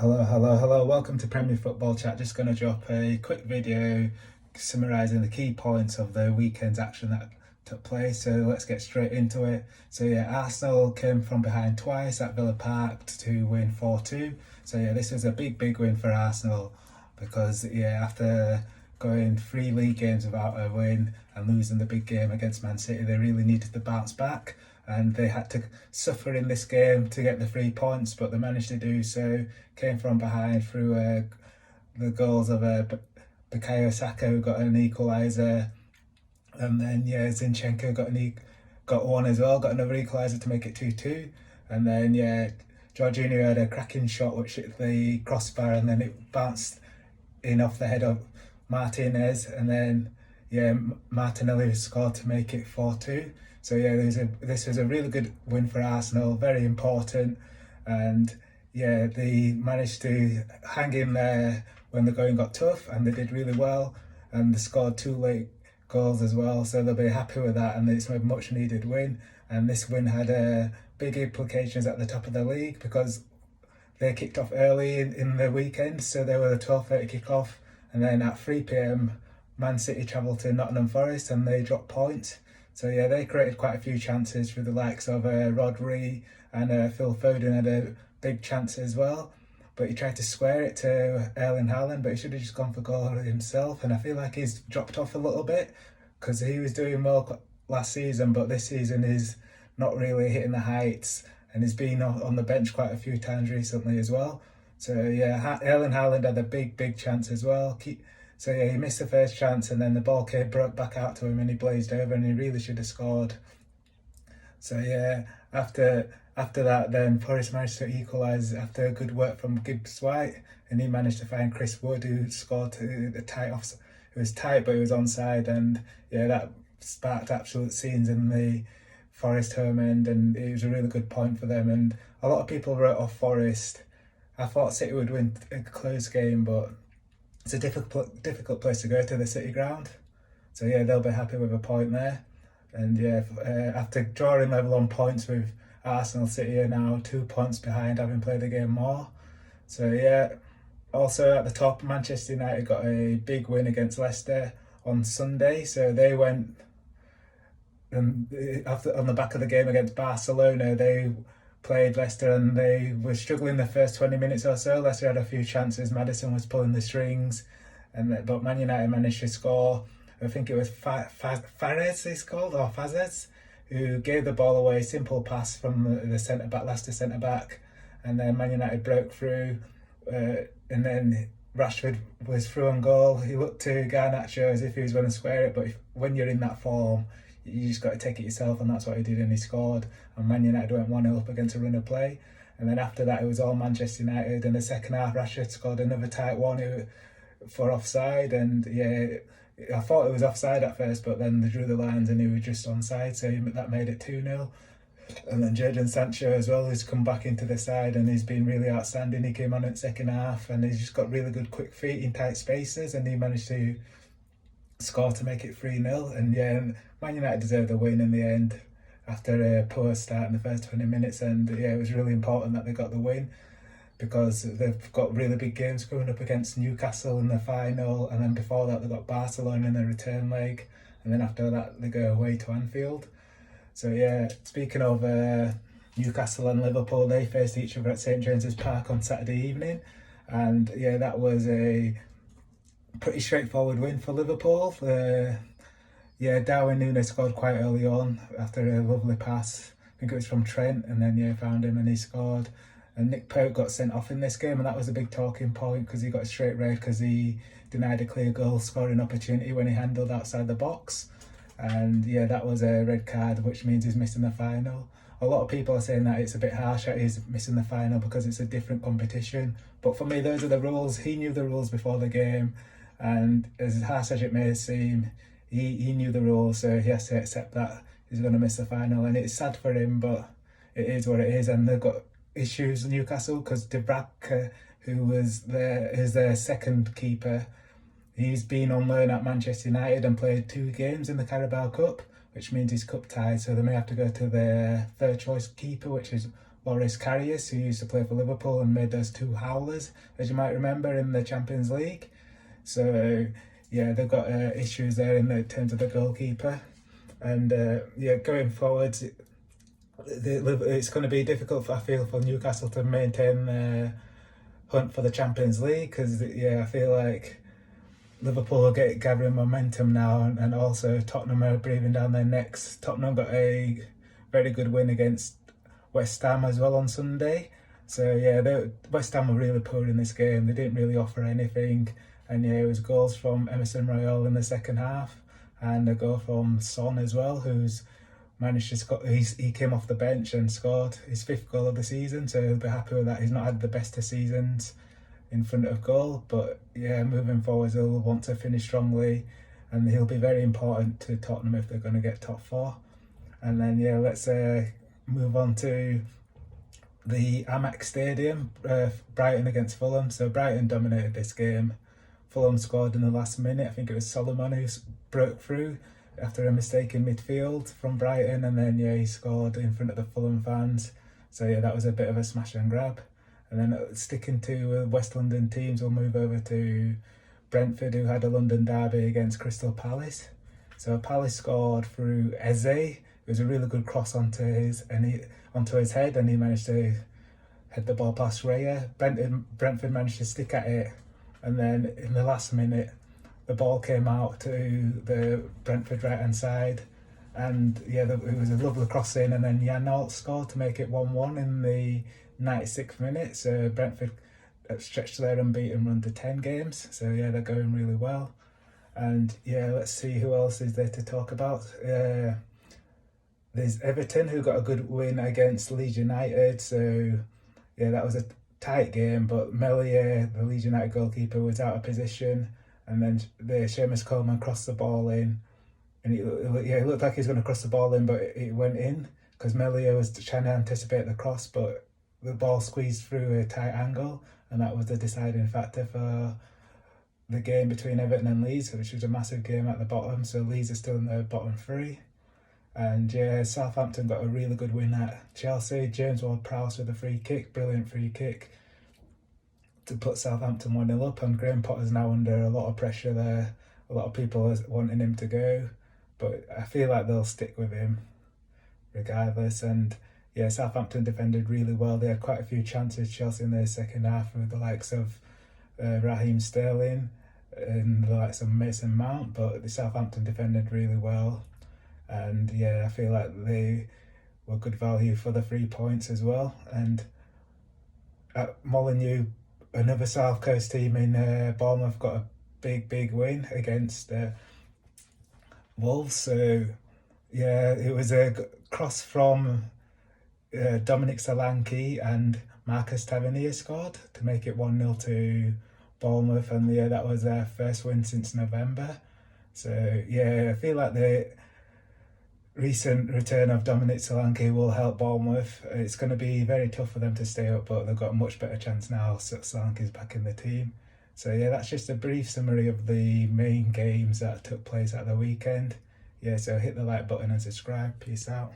Hello. Welcome to Premier Football Chat. Just going to drop a quick video summarising the key points of the weekend's action that took place. So let's get straight into it. So yeah, Arsenal came from behind twice at Villa Park to win 4-2. So yeah, this was a big win for Arsenal because yeah, after going 3 league games without a win and losing the big game against Man City, they really needed to bounce back. And they had to suffer in this game to get the 3 points, but they managed to do so. Came from behind through the goals of Bukayo Saka, who got an equaliser, and then yeah, Zinchenko got one as well, got another equaliser to make it 2-2, and then yeah, Jorginho had a cracking shot which hit the crossbar, and then it bounced in off the head of Martinez, and then yeah, Martinelli scored to make it 4-2. So yeah, this was a really good win for Arsenal, very important, and yeah, they managed to hang in there when the going got tough, and they did really well, and they scored 2 late goals as well, so they'll be happy with that, and it's a much needed win. And this win had big implications at the top of the league because they kicked off early in the weekend, so they were a 12:30 kick-off, and then at 3 p.m. Man City travelled to Nottingham Forest and they dropped points. So yeah, they created quite a few chances through the likes of Rodri, and Phil Foden had a big chance as well. But he tried to square it to Erling Haaland, but he should have just gone for goal himself. And I feel like he's dropped off a little bit because he was doing well last season, but this season he's not really hitting the heights, and he's been on the bench quite a few times recently as well. So yeah, Erling Haaland had a big chance as well. So yeah, he missed the first chance, and then the ball broke back out to him, and he blazed over, and he really should have scored. So yeah, after that, then Forest managed to equalise after good work from Gibbs White, and he managed to find Chris Wood, who scored to the tight off. It was tight, but it was onside, and yeah, that sparked absolute scenes in the Forest home end, and it was a really good point for them. And a lot of people wrote off Forest. I thought City would win a close game, but it's a difficult place to go to, the City ground. So yeah, they'll be happy with a point there. And yeah, after drawing level on points with Arsenal, City are now 2 points behind, having played the game more. So yeah, also at the top, Manchester United got a big win against Leicester on Sunday. So they went, and on the back of the game against Barcelona, they played Leicester and they were struggling the first 20 minutes or so. Leicester had a few chances, Maddison was pulling the strings, but Man United managed to score. I think it was Fares he's called, or Fazes, who gave the ball away, simple pass from the centre-back, Leicester centre-back, and then Man United broke through, and then Rashford was through on goal. He looked to Garnacho as if he was going to square it, but when you're in that form, you just got to take it yourself, and that's what he did, and he scored. And Man United went 1-0 up against a run of play, and then after that it was all Manchester United. In the second half, Rashford scored another tight one for offside, and yeah, I thought it was offside at first, but then they drew the lines and he was just onside, so that made it 2-0. And then Jadon Sancho as well, who's come back into the side, and he's been really outstanding. He came on in the second half, and he's just got really good quick feet in tight spaces, and he managed to score to make it 3-0. And yeah, Man United deserved the win in the end after a poor start in the first 20 minutes. And yeah, it was really important that they got the win because they've got really big games coming up against Newcastle in the final, and then before that they've got Barcelona in the return leg, and then after that they go away to Anfield. So yeah, speaking of Newcastle and Liverpool, they faced each other at St James's Park on Saturday evening, and yeah, that was a pretty straightforward win for Liverpool. Yeah, Darwin Núñez scored quite early on after a lovely pass. I think it was from Trent, and then yeah, found him and he scored. And Nick Pope got sent off in this game, and that was a big talking point because he got a straight red because he denied a clear goal scoring opportunity when he handled outside the box. And yeah, that was a red card, which means he's missing the final. A lot of people are saying that it's a bit harsh that he's missing the final because it's a different competition. But for me, those are the rules. He knew the rules before the game, and as harsh as it may seem, he knew the rules, so he has to accept that he's going to miss the final. And it's sad for him, but it is what it is. And they've got issues in Newcastle because De Vrij, who is their second keeper, he's been on loan at Manchester United and played 2 games in the Carabao Cup, which means he's cup tied, so they may have to go to their third choice keeper, which is Boris Karius, who used to play for Liverpool and made those two howlers, as you might remember, in the Champions League. So yeah, they've got issues there in terms of the goalkeeper. And yeah, going forward, it's going to be difficult, I feel, for Newcastle to maintain their hunt for the Champions League, because yeah, I feel like Liverpool will get gathering momentum now, and also Tottenham are breathing down their necks. Tottenham got a very good win against West Ham as well on Sunday. So yeah, West Ham were really poor in this game. They didn't really offer anything, and yeah, it was goals from Emerson Royal in the second half, and a goal from Son as well, who's managed to score. He came off the bench and scored his 5th goal of the season, so he'll be happy with that. He's not had the best of seasons in front of goal, but yeah, moving forwards he'll want to finish strongly, and he'll be very important to Tottenham if they're going to get top 4. And then yeah, let's move on to the Amex Stadium, Brighton against Fulham. So Brighton dominated this game. Fulham scored in the last minute. I think it was Solomon who broke through after a mistake in midfield from Brighton, and then yeah, he scored in front of the Fulham fans. So yeah, that was a bit of a smash and grab. And then sticking to West London teams, we'll move over to Brentford, who had a London derby against Crystal Palace. So Palace scored through Eze. It was a really good cross onto his head, and he managed to head the ball past Raya. Brentford managed to stick at it, and then in the last minute, the ball came out to the Brentford right-hand side, and yeah, it was a lovely cross in, and then Jan Alt scored to make it 1-1 in the 96th minute. So Brentford stretched their unbeaten run to 10 games. So yeah, they're going really well. And yeah, let's see who else is there to talk about. There's Everton, who got a good win against Leeds United. So yeah, that was a tight game, but Meslier, the Leeds United goalkeeper, was out of position, and then Seamus Coleman crossed the ball in, and it looked like he was going to cross the ball in, but it went in because Meslier was trying to anticipate the cross, but the ball squeezed through a tight angle, and that was the deciding factor for the game between Everton and Leeds, which was a massive game at the bottom. So Leeds are still in the bottom 3. And yeah, Southampton got a really good win at Chelsea. James Ward-Prowse with a free kick, brilliant free kick to put Southampton 1-0 up, and Graham Potter's now under a lot of pressure there. A lot of people are wanting him to go, but I feel like they'll stick with him regardless. And yeah, Southampton defended really well. They had quite a few chances, Chelsea, in their second half, with the likes of Raheem Sterling and the likes of Mason Mount, but the Southampton defended really well. And yeah, I feel like they were good value for the 3 points as well. And at Molineux, another South Coast team in Bournemouth got a big win against Wolves. So yeah, it was a cross from Dominic Solanke, and Marcus Tavernier scored to make it 1-0 to Bournemouth, and yeah, that was their first win since November. So yeah, I feel like the recent return of Dominic Solanke will help Bournemouth. It's going to be very tough for them to stay up, but they've got a much better chance now. Solanke's back in the team. So yeah, that's just a brief summary of the main games that took place at the weekend. Yeah, so hit the like button and subscribe. Peace out.